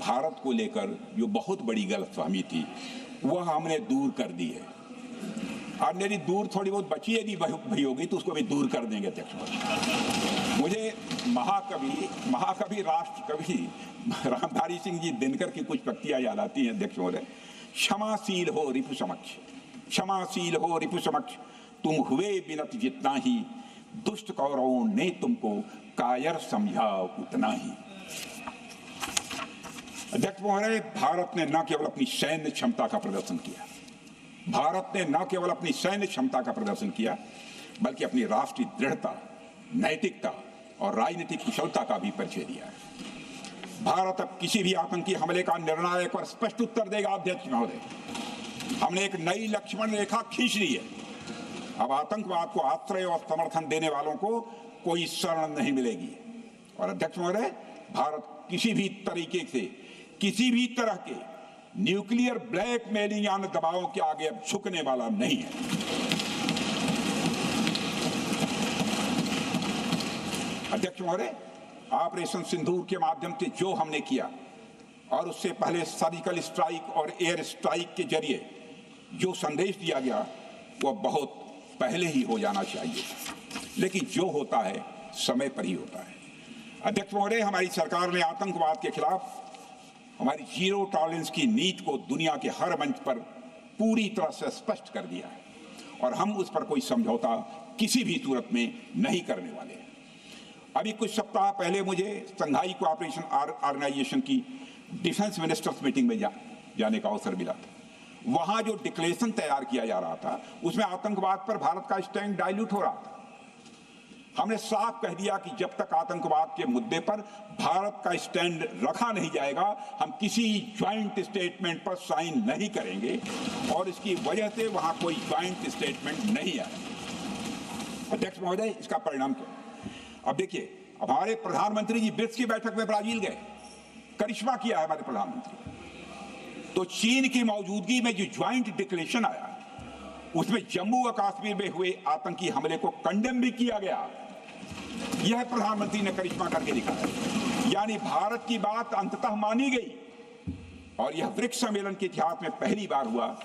भारत को लेकर जो बहुत बड़ी गलतफहमी थी वह हमने दूर कर दी है। और मेरी दूर थोड़ी बहुत बची यदि भई होगी तो उसको भी दूर कर देंगे अध्यक्ष। मुझे महाकवि राष्ट्र कवि रामधारी सिंह जी दिनकर की कुछ पंक्तियां याद आती हैं अध्यक्ष महोदय। क्षमाशील हो रिपु समक्ष, क्षमाशील हो रिपु समक्ष, तुम हुए बिनत जितना ही, दुष्ट कौरवों ने तुमको कायर समझा उतना ही। अध्यक्ष महोदय, भारत ने न केवल अपनी सैन्य क्षमता का प्रदर्शन किया, भारत ने न केवल अपनी सैन्य क्षमता का प्रदर्शन किया बल्कि अपनी राष्ट्रीय दृढ़ता, नैतिकता और राजनीतिक कुशलता का भी परिचय दिया है। भारत अब किसी भी आतंकी हमले का निर्णायक और स्पष्ट उत्तर देगा। अध्यक्ष महोदय, हमने एक नई लक्ष्मण रेखा खींच ली है। अब आतंकवाद को आश्रय और समर्थन देने वालों को कोई शरण नहीं मिलेगी। और अध्यक्ष महोदय, भारत किसी भी तरीके से किसी भी तरह के न्यूक्लियर ब्लैकमेलिंग या दबावों के आगे अब झुकने वाला नहीं है। अध्यक्ष महोदय, ऑपरेशन सिंदूर के माध्यम से जो हमने किया और उससे पहले सर्जिकल स्ट्राइक और एयर स्ट्राइक के जरिए जो संदेश दिया गया वह बहुत पहले ही हो जाना चाहिए, लेकिन जो होता है समय पर ही होता है। अध्यक्ष महोदय, हमारी सरकार ने आतंकवाद के खिलाफ हमारी जीरो टॉलरेंस की नीति को दुनिया के हर मंच पर पूरी तरह से स्पष्ट कर दिया है और हम उस पर कोई समझौता किसी भी सूरत में नहीं करने वाले। अभी कुछ सप्ताह पहले मुझे शंघाई कोऑपरेशन ऑर्गेनाइजेशन की डिफेंस मिनिस्टर्स मीटिंग में जाने का अवसर मिला था। वहां जो डिक्लेरेशन तैयार किया जा रहा था उसमें आतंकवाद पर भारत का स्टैंड डाइल्यूट हो रहा था। हमने साफ कह दिया कि जब तक आतंकवाद के मुद्दे पर भारत का स्टैंड रखा नहीं जाएगा हम किसी ज्वाइंट स्टेटमेंट पर साइन नहीं करेंगे और इसकी वजह से वहां कोई ज्वाइंट स्टेटमेंट नहीं आया। अध्यक्ष महोदय, इसका परिणाम क्या? अब देखिए, हमारे प्रधानमंत्री जी ब्रिक्स की बैठक में ब्राजील गए, करिश्मा किया है हमारे प्रधानमंत्री। तो चीन की मौजूदगी में जो ज्वाइंट डिक्लेरेशन आया उसमें जम्मू और कश्मीर में हुए आतंकी हमले को कंडेम भी किया गया। यह प्रधानमंत्री ने करिश्मा करके दिखाया, यानी भारत की बात अंततः मानी गई। और यह ब्रिक्स सम्मेलन के इतिहास में पहली बार हुआ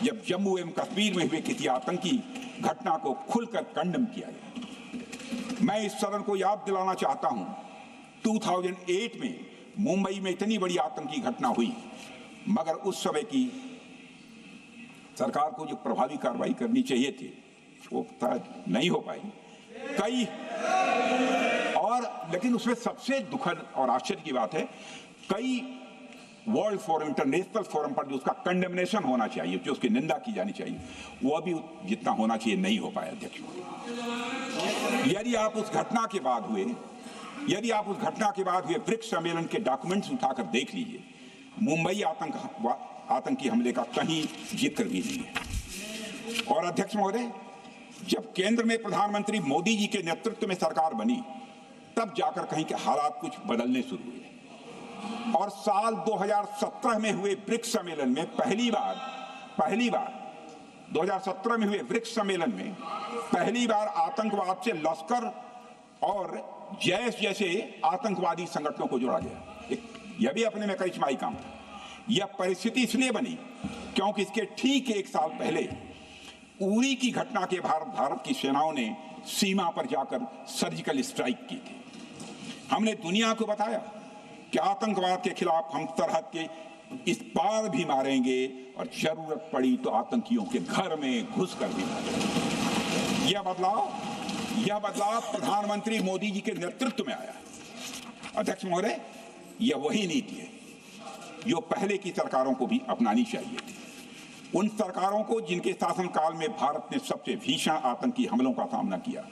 जब जम्मू एवं कश्मीर में हुए किसी आतंकी घटना को खुलकर कंडेम किया गया। मैं इस सदन को याद दिलाना चाहता हूं, 2008 में मुंबई में इतनी बड़ी आतंकी घटना हुई, मगर उस समय की सरकार को जो प्रभावी कार्रवाई करनी चाहिए थी वो नहीं हो पाई लेकिन उसमें सबसे दुखद और आश्चर्य की बात है, कई वर्ल्ड फोरम, इंटरनेशनल फोरम पर जो उसका कंडेमनेशन होना चाहिए, जो उसकी निंदा की जानी चाहिए, वह भी जितना होना चाहिए नहीं हो पाया। अध्यक्ष, यदि आप उस घटना के बाद हुए ब्रिक्स सम्मेलन के डॉक्यूमेंट्स उठाकर देख लीजिए, मुंबई आतंकी हमले का कहीं जिक्र भी नहीं है। और अध्यक्ष महोदय, जब केंद्र में प्रधानमंत्री मोदी जी के नेतृत्व में सरकार बनी तब जाकर कहीं के हालात कुछ बदलने शुरू हुए और साल 2017 में हुए ब्रिक्स सम्मेलन में पहली बार 2017 में हुए ब्रिक्स सम्मेलन में पहली बार आतंकवाद से लश्कर और जैश जैसे आतंकवादी संगठनों को जोड़ा गया। यह भी अपने में करिश्माई काम था। यह परिस्थिति इसलिए बनी क्योंकि इसके ठीक एक साल पहले उरी की घटना के भारत की सेनाओं ने सीमा पर जाकर सर्जिकल स्ट्राइक की थी। हमने दुनिया को बताया कि आतंकवाद के खिलाफ हम सरहद के इस पार भी मारेंगे और जरूरत पड़ी तो आतंकियों के घर में घुसकर भी मारेंगे। यह बदलाव प्रधानमंत्री मोदी जी के नेतृत्व में आया। अध्यक्ष महोदय, यह वही नीति है जो पहले की सरकारों को भी अपनानी चाहिए थी। उन सरकारों को जिनके शासनकाल में भारत ने सबसे भीषण आतंकी हमलों का सामना किया,